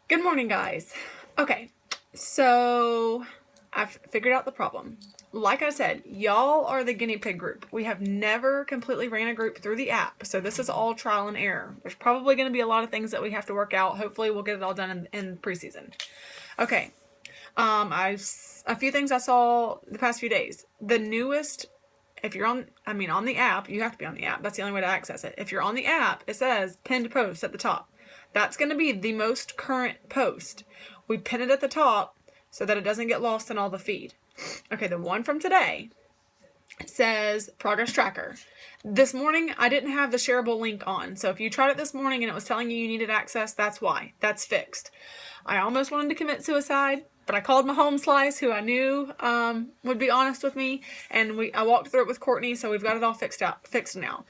Good morning, guys. Okay, so I've figured out the problem. Like I said, y'all are the guinea pig group. We have never completely ran a group through the app, so this is all trial and error. There's probably going to be a lot of things that we have to work out. Hopefully, we'll get it all done in preseason. Okay, a few things I saw the past few days. The newest, if you're on the app, you have to be on the app. That's the only way to access it. If you're on the app, it says pinned post at the top. That's going to be the most current post. We pin it at the top so that it doesn't get lost in all the feed. Okay, the one from today says progress tracker. This morning, I didn't have the shareable link on. So if you tried it this morning and it was telling you needed access, that's why. That's fixed. I almost wanted to commit suicide, but I called my home slice, who I knew would be honest with me, and I walked through it with Courtney, so we've got it all fixed now.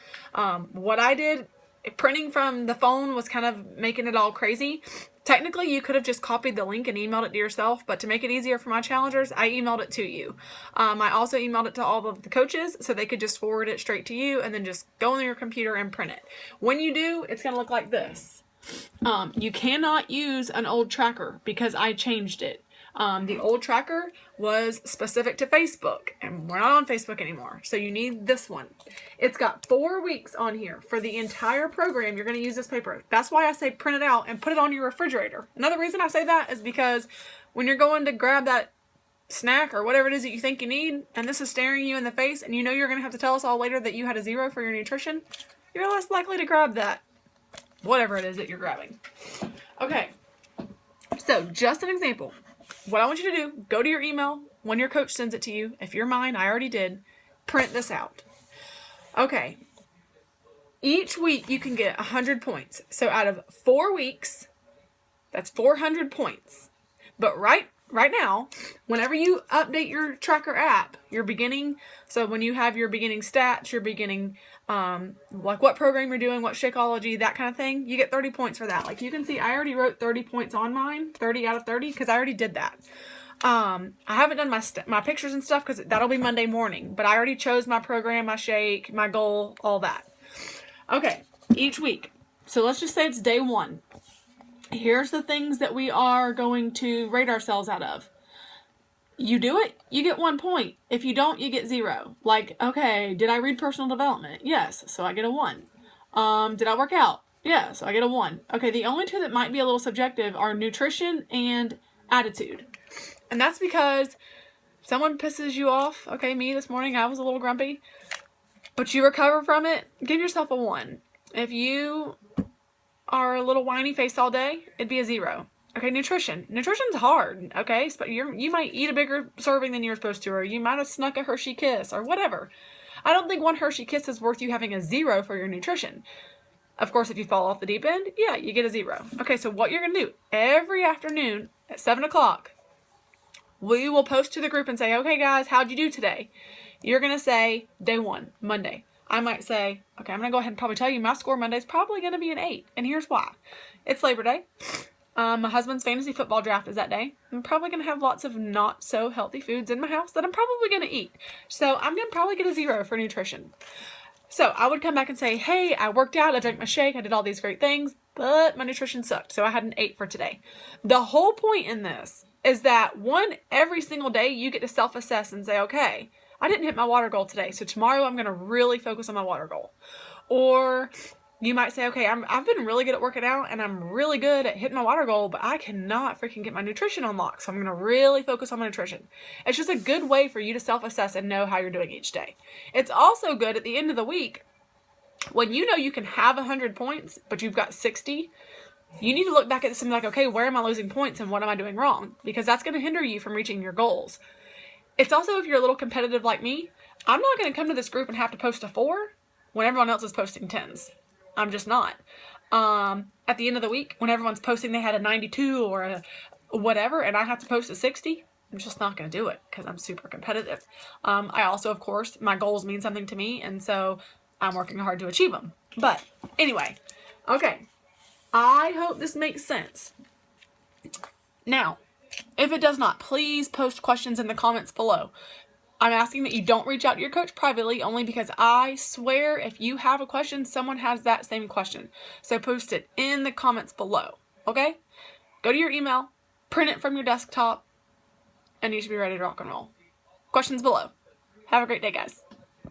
What I did, printing from the phone was kind of making it all crazy. Technically, you could have just copied the link and emailed it to yourself, but to make it easier for my challengers, I emailed it to you. I also emailed it to all of the coaches so they could just forward it straight to you and then just go on your computer and print it. When you do, it's going to look like this. You cannot use an old tracker because I changed it. The old tracker was specific to Facebook, and we're not on Facebook anymore, so you need this one. It's got 4 weeks on here. For the entire program, you're going to use this paper. That's why I say print it out and put it on your refrigerator. Another reason I say that is because when you're going to grab that snack or whatever it is that you think you need, and this is staring you in the face, and you know you're going to have to tell us all later that you had a 0 for your nutrition, you're less likely to grab that, whatever it is that you're grabbing. Okay, so just an example. What I want you to do, go to your email when your coach sends it to you. If you're mine, I already did. Print this out. Okay. Each week you can get 100 points. So out of 4 weeks, that's 400 points. But right now, whenever you update your tracker app, so when you have your beginning stats, your beginning, like what program you're doing, what Shakeology, that kind of thing, you get 30 points for that. Like you can see, I already wrote 30 points on mine, 30 out of 30, because I already did that. I haven't done my pictures and stuff because that'll be Monday morning, but I already chose my program, my shake, my goal, all that. Okay, each week. So let's just say it's day 1. Here's the things that we are going to rate ourselves out of. You do it, you get 1 point. If you don't, you get 0. Like, okay, did I read personal development? Yes, so I get a 1. Did I work out? Yeah, so I get a 1. Okay, the only two that might be a little subjective are nutrition and attitude. And that's because someone pisses you off. Okay, me this morning, I was a little grumpy. But you recover from it, give yourself a 1. If you are a little whiny face all day, it'd be a 0. Okay, nutrition. Nutrition's hard, okay? But you might eat a bigger serving than you're supposed to, or you might have snuck a Hershey Kiss, or whatever. I don't think 1 Hershey Kiss is worth you having a 0 for your nutrition. Of course, if you fall off the deep end, yeah, you get a 0. Okay, so what you're going to do, every afternoon at 7 o'clock, we will post to the group and say, okay, guys, how'd you do today? You're going to say, day 1, Monday. I might say, okay, I'm going to go ahead and probably tell you my score Monday is probably going to be an 8. And here's why. It's Labor Day. My husband's fantasy football draft is that day. I'm probably going to have lots of not so healthy foods in my house that I'm probably going to eat. So I'm going to probably get a 0 for nutrition. So I would come back and say, hey, I worked out, I drank my shake, I did all these great things, but my nutrition sucked. So I had an 8 for today. The whole point in this is that every single day you get to self-assess and say, okay, I didn't hit my water goal today, so tomorrow I'm going to really focus on my water goal. Or you might say, okay, I've been really good at working out and I'm really good at hitting my water goal, but I cannot freaking get my nutrition on lock, so I'm going to really focus on my nutrition. It's just a good way for you to self-assess and know how you're doing each day. It's also good at the end of the week, when you know you can have 100 points, but you've got 60, you need to look back at this and be like, okay, where am I losing points and what am I doing wrong? Because that's going to hinder you from reaching your goals. It's also, if you're a little competitive like me, I'm not going to come to this group and have to post a 4 when everyone else is posting 10s. I'm just not. At the end of the week, when everyone's posting they had a 92 or a whatever, and I have to post a 60, I'm just not going to do it because I'm super competitive. I also, of course, my goals mean something to me, and so I'm working hard to achieve them. But anyway, okay. I hope this makes sense. Now, if it does not, please post questions in the comments below. I'm asking that you don't reach out to your coach privately, only because I swear if you have a question, someone has that same question. So post it in the comments below, okay? Go to your email, print it from your desktop, and you should be ready to rock and roll. Questions below. Have a great day, guys.